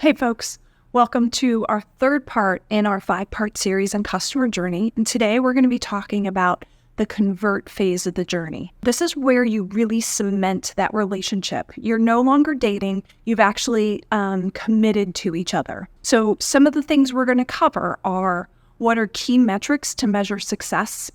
Hey folks, welcome to our third part in our 5-part series on customer journey. And today we're going to be talking about the convert phase of the journey. This is where you really cement that relationship. You're no longer dating, you've actually committed to each other. So some of the things we're going to cover are what are key metrics to measure success,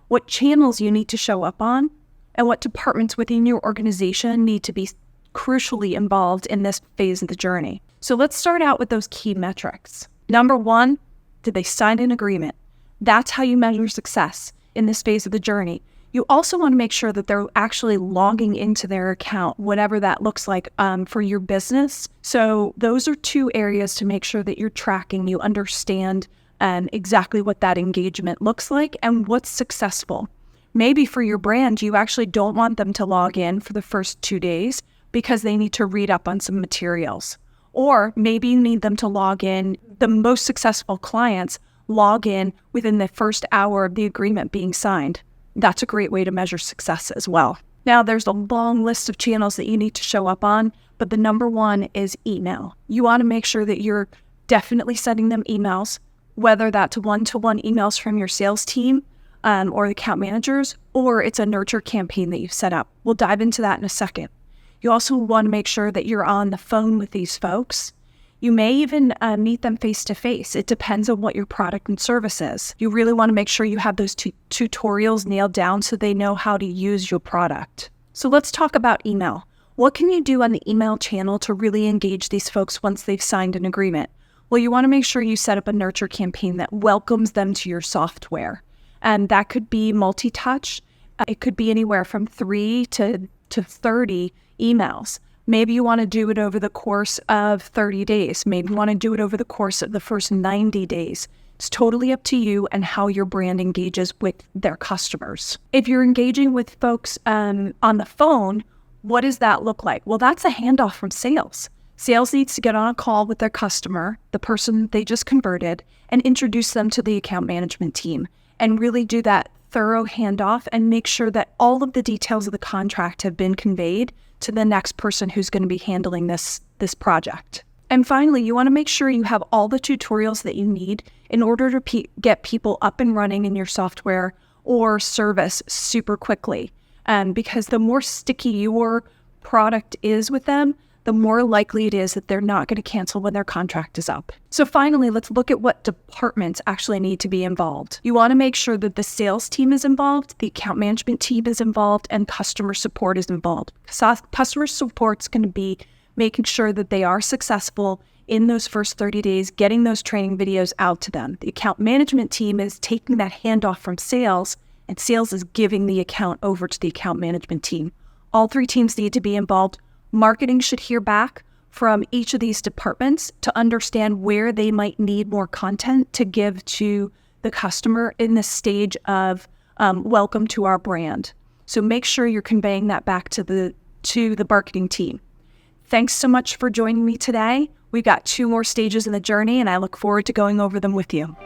what channels you need to show up on, and what departments within your organization need to be crucially involved in this phase of the journey. So let's start out with those key metrics. Number one, did they sign an agreement? That's how you measure success in this phase of the journey. You also want to make sure that they're actually logging into their account, whatever that looks like for your business. So those are two areas to make sure that you're tracking, you understand exactly what that engagement looks like and what's successful. Maybe for your brand, you actually don't want them to log in for the first 2 days because they need to read up on some materials. Or maybe you need them to log in. The most successful clients log in within the first hour of the agreement being signed. That's a great way to measure success as well. Now, there's a long list of channels that you need to show up on, but the number one is email. You want to make sure that you're definitely sending them emails, whether that's one-to-one emails from your sales team or the account managers, or it's a nurture campaign that you've set up. We'll dive into that in a second. You also want to make sure that you're on the phone with these folks. You may even meet them face-to-face. It depends on what your product and service is. You really want to make sure you have those tutorials nailed down so they know how to use your product. So let's talk about email. What can you do on the email channel to really engage these folks once they've signed an agreement? Well, you want to make sure you set up a nurture campaign that welcomes them to your software. And that could be multi-touch. It could be anywhere from 3 to 30 emails. Maybe you want to do it over the course of 30 days. Maybe you want to do it over the course of the first 90 days. It's totally up to you and how your brand engages with their customers. If you're engaging with folks on the phone, what does that look like? Well, that's a handoff from sales. Sales needs to get on a call with their customer, the person they just converted, and introduce them to the account management team and really do that thorough handoff and make sure that all of the details of the contract have been conveyed to the next person who's going to be handling this project. And finally, you want to make sure you have all the tutorials that you need in order to get people up and running in your software or service super quickly. Because the more sticky your product is with them, the more likely it is that they're not going to cancel when their contract is up. So finally, let's look at what departments actually need to be involved. You want to make sure that the sales team is involved, the account management team is involved, and customer support is involved. Customer support's going to be making sure that they are successful in those first 30 days, getting those training videos out to them. The account management team is taking that handoff from sales, and sales is giving the account over to the account management team. All 3 teams need to be involved. Marketing should hear back from each of these departments to understand where they might need more content to give to the customer in this stage of welcome to our brand. So make sure you're conveying that back to the marketing team. Thanks so much for joining me today. We've got 2 more stages in the journey, and I look forward to going over them with you.